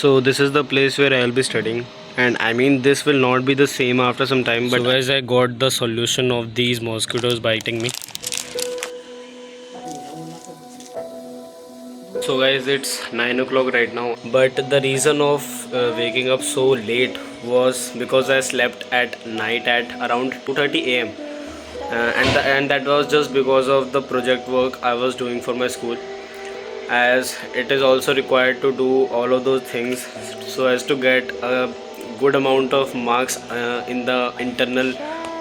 So this is the place where I'll be studying, and I mean this will not be the same after some time. But so guys, I got the solution of these mosquitoes biting me. So guys, it's 9 o'clock right now, but the reason of waking up so late was because I slept at night at around 2:30 a.m. And that was just because of the project work I was doing for my school, as it is also required to do all of those things so as to get a good amount of marks in the internal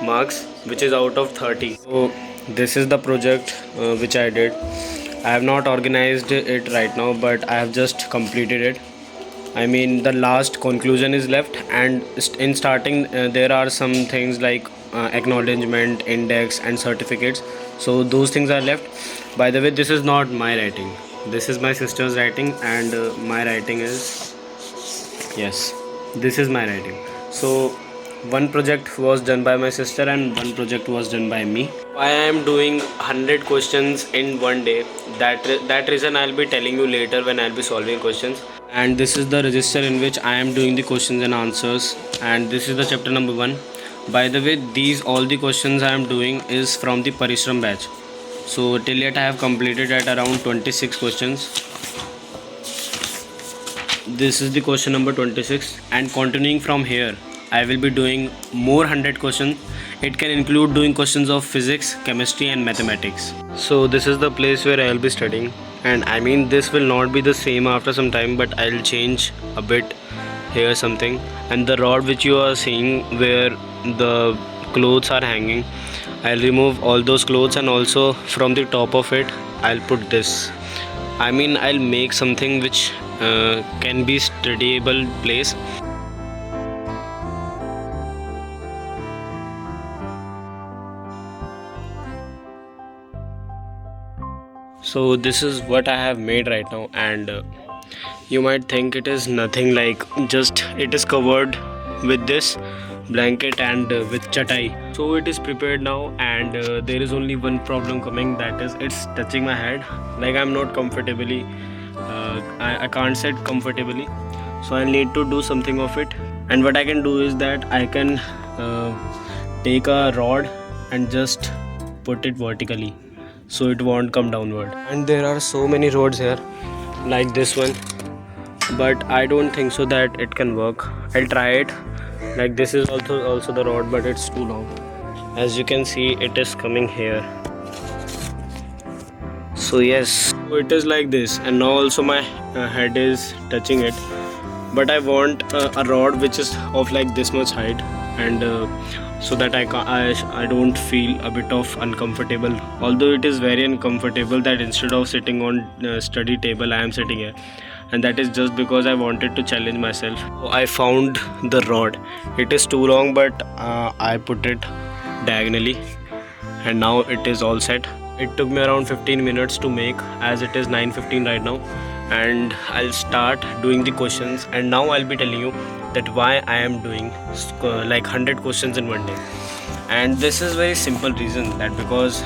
marks, which is out of 30. So this is the project which I did. I have not organized it right now, but I have just completed it. I mean, the last conclusion is left, and in starting, there are some things like acknowledgement, index, and certificates. So those things are left. By the way, this is not my writing. This is my sister's writing, and my writing is, yes, this is my writing. So one project was done by my sister, and one project was done by me. Why I am doing 100 questions in one day, that reason I'll be telling you later when I'll be solving questions. And this is the register in which I am doing the questions and answers, and this is the chapter number 1. By the way, these all the questions I am doing is from the Parishram batch. So till yet I have completed at around 26 questions. This is the question number 26, and continuing from here I will be doing more 100 questions. It can include doing questions of physics, chemistry, and mathematics. So this is the place where I'll be studying, and I mean this will not be the same after some time, but I'll change a bit here something. And the rod which you are seeing where the clothes are hanging, I'll remove all those clothes, and also from the top of it I'll put this. I mean, I'll make something which can be studyable place. So this is what I have made right now, and you might think it is nothing, like just it is covered with this blanket and with chatai. So it is prepared now, and there is only one problem coming, that is it's touching my head. Like I'm not comfortably, I can't sit comfortably, so I need to do something of it. And what I can do is that I can take a rod and just put it vertically so it won't come downward. And there are so many rods here like this one, but I don't think so that it can work. I'll try it. Like this is also the rod, but it's too long. As you can see, it is coming here. So yes, so it is like this, and now also my head is touching it. But I want a rod which is of like this much height, and so that I don't feel a bit of uncomfortable. Although it is very uncomfortable that instead of sitting on study table I am sitting here, and that is just because I wanted to challenge myself. So I found the rod. It is too long, but I put it diagonally, and now it is all set. It took me around 15 minutes to make, as it is 9:15 right now, and I'll start doing the questions. And now I'll be telling you that why I am doing like 100 questions in one day. And this is very simple reason, that because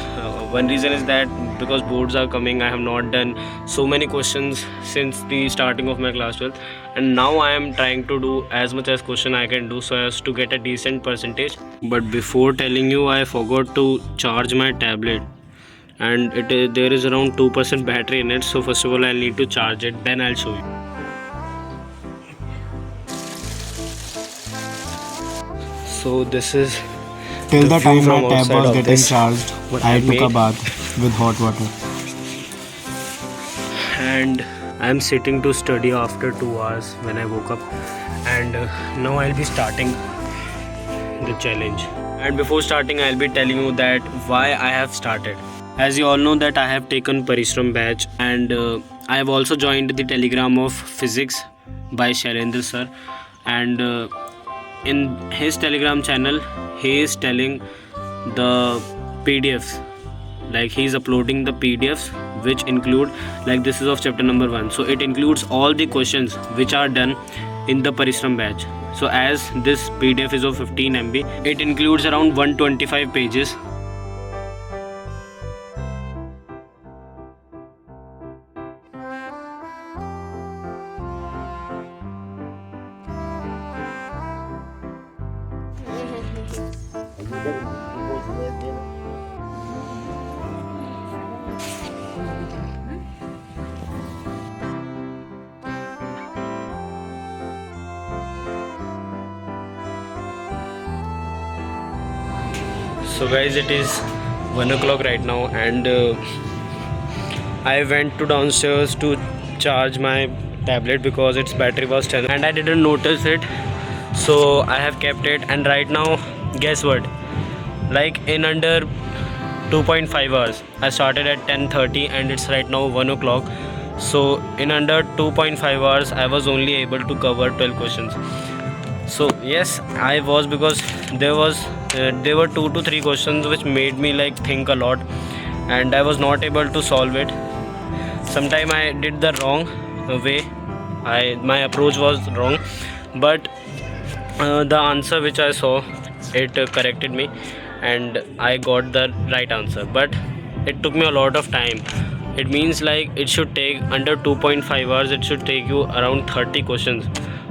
one reason is that because boards are coming, I have not done so many questions since the starting of my class 12, and now I am trying to do as much as question I can do so as to get a decent percentage. But before telling you, I forgot to charge my tablet, and there is around 2% battery in it. So first of all I'll need to charge it, then I'll show you. So this is Till the view time from my tab outside was of getting this, charged, what I I took a made. bath with hot water. And I'm sitting to study after 2 hours when I woke up, and now I'll be starting the challenge. And before starting, I'll be telling you that why I have started. As you all know that I have taken Parishram batch, and I have also joined the Telegram of physics by Shailendra sir, and in his Telegram channel he is telling the PDFs, like he's uploading the PDFs which include, like this is of chapter number 1, so it includes all the questions which are done in the Parishram batch. So as this PDF is of 15 MB, it includes around 125 pages. So guys, it is 1 o'clock right now, and I went to downstairs to charge my tablet because its battery was 10 and I didn't notice it, so I have kept it. And right now, guess what, like in under 2.5 hours, I started at 10:30 and it's right now 1 o'clock. So in under 2.5 hours I was only able to cover 12 questions. So yes, I was, because there were 2 to 3 questions which made me like think a lot, and I was not able to solve it. Sometime I did the wrong way, my approach was wrong, but the answer which I saw, it corrected me and I got the right answer. But it took me a lot of time. It means like it should take under 2.5 hours, it should take you around 30 questions.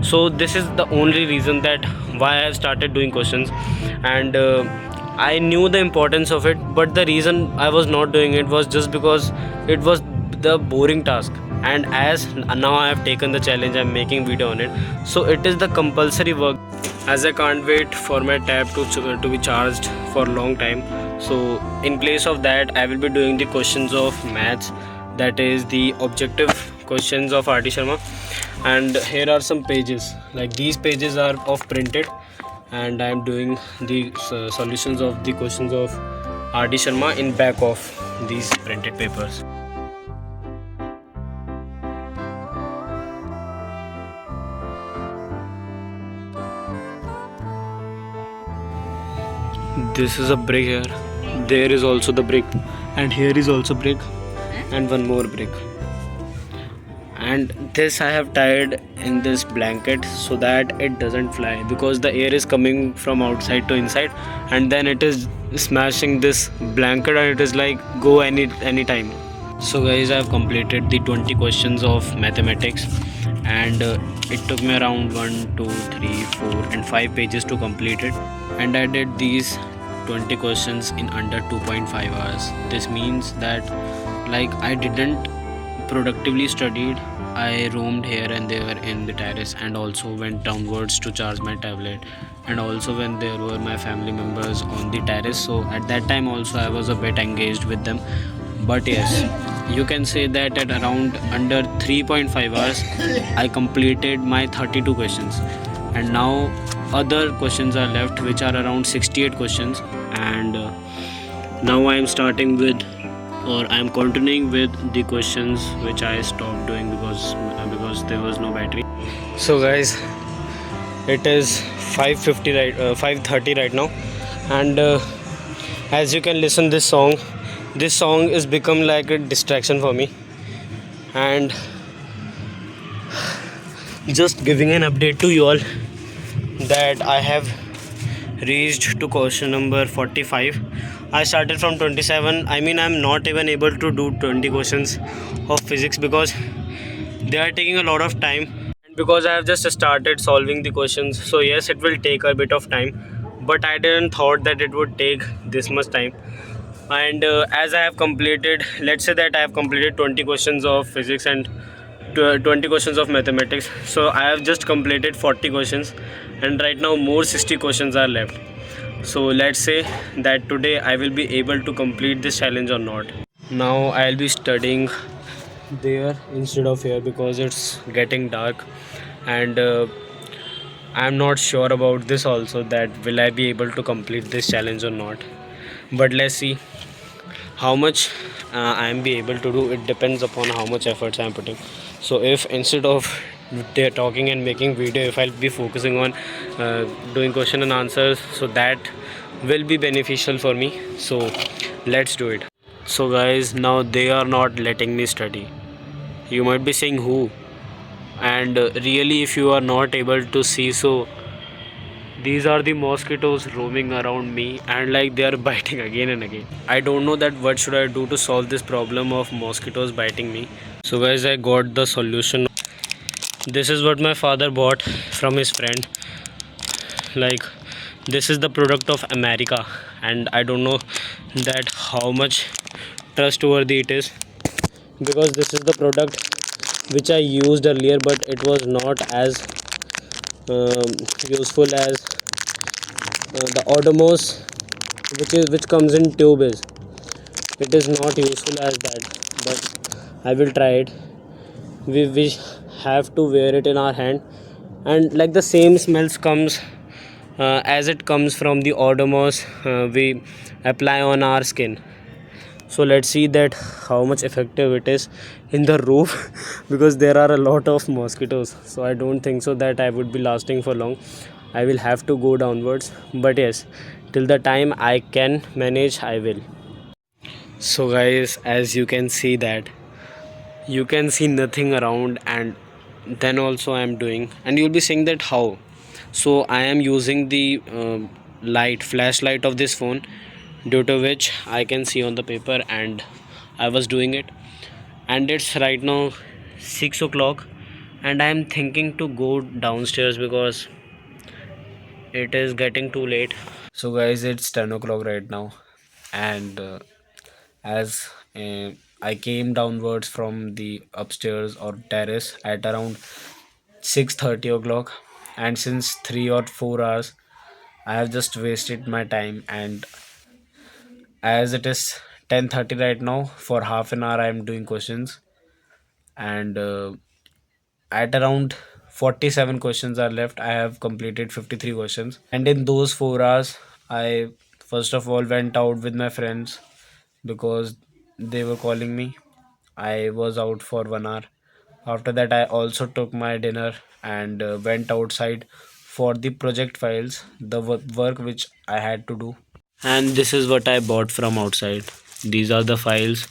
So this is the only reason that why I have started doing questions. And I knew the importance of it, but the reason I was not doing it was just because it was the boring task. And as now I have taken the challenge, I'm making video on it, so it is the compulsory work. As I can't wait for my tab to be charged for a long time, so in place of that I will be doing the questions of maths, that is the objective questions of R.D. Sharma. And here are some pages, like these pages are of printed, and I am doing the solutions of the questions of R.D. Sharma in back of these printed papers. This is a brick here, there is also the brick, and here is also brick, and one more brick. And this I have tied in this blanket so that it doesn't fly, because the air is coming from outside to inside, and then it is smashing this blanket and it is like go any time. So guys, I have completed the 20 questions of mathematics, and it took me around 1 2 3 4 and 5 pages to complete it. And I did these 20 questions in under 2.5 hours. This means that like I didn't productively studied, I roamed here and there in the terrace, and also went downwards to charge my tablet, and also when there were my family members on the terrace, so at that time also I was a bit engaged with them. But yes, you can say that at around under 3.5 hours I completed my 32 questions, and now other questions are left, which are around 68 questions. And now I am starting with, or I am continuing with the questions which I stopped doing because there was no battery. So guys, it is 5:50 right 5:30 right now, and as you can listen this song is become like a distraction for me. And just giving an update to you all that I have reached to question number 45. I started from 27. I mean, I'm not even able to do 20 questions of physics because they are taking a lot of time, and because I have just started solving the questions. So yes, it will take a bit of time, but I didn't thought that it would take this much time. And as I have completed, let's say that I have completed 20 questions of physics and 20 questions of mathematics, so I have just completed 40 questions, and right now more 60 questions are left. So let's say that today I will be able to complete this challenge or not. Now I'll be studying there instead of here because it's getting dark, and I'm not sure about this also, that will I be able to complete this challenge or not. But let's see how much I am be able to do. It depends upon how much efforts I am putting. So if instead of they're talking and making video, if I'll be focusing on doing question and answers, so that will be beneficial for me. So let's do it. So guys, now they are not letting me study. You might be saying who, and really if you are not able to see, so these are the mosquitoes roaming around me, and like they are biting again and again. I don't know that what should I do to solve this problem of mosquitoes biting me. So guys, I got the solution. This is what my father bought from his friend. Like, this is the product of America, and I don't know that how much trustworthy it is, because this is the product which I used earlier, but it was not as useful as the Odomos which comes in tube is, it is not useful as that, but I will try it. We have to wear it in our hand, and like the same smells comes as it comes from the Odomos we apply on our skin. So let's see that how much effective it is in the roof because there are a lot of mosquitoes, so I don't think so that I would be lasting for long. I will have to go downwards, but yes, till the time I can manage, I will. So guys, as you can see that you can see nothing around, and then also I am doing, and you'll be saying that how. So I am using the flashlight of this phone, due to which I can see on the paper, and I was doing it. And it's right now 6 o'clock, and I am thinking to go downstairs because it is getting too late. So guys, it's 10 o'clock right now, and as I came downwards from the upstairs or terrace at around 6:30 o'clock, and since 3 or 4 hours I have just wasted my time. And as it is 10:30 right now, for half an hour I am doing questions, and at around 47 questions are left. I have completed 53 questions, and in those 4 hours I first of all went out with my friends because they were calling me. I was out for 1 hour. After that, I also took my dinner and went outside for the project files, the work which I had to do. And this is what I bought from outside. These are the files,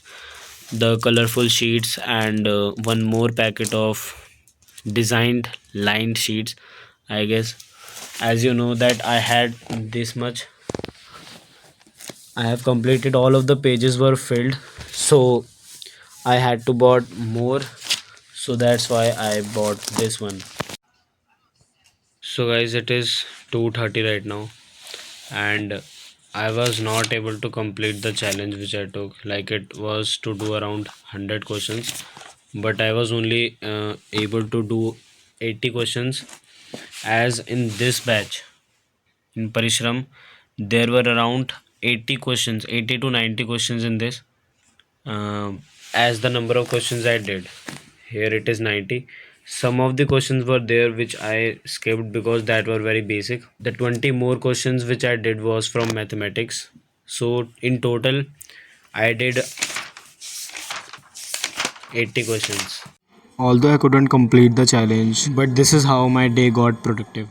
the colorful sheets, and one more packet of designed lined sheets, I guess. As you know that I had this much, I have completed all of the pages were filled, so I had to bought more, so that's why I bought this one. So guys, it is 2:30 right now, and I was not able to complete the challenge which I took. Like, it was to do around 100 questions, but I was only able to do 80 questions, as in this batch in Parishram there were around 80 questions, 80 to 90 questions in this. As the number of questions I did, here it is 90. Some of the questions were there which I skipped because that were very basic. The 20 more questions which I did was from mathematics. So in total I did 80 questions. Although I couldn't complete the challenge, but this is how my day got productive.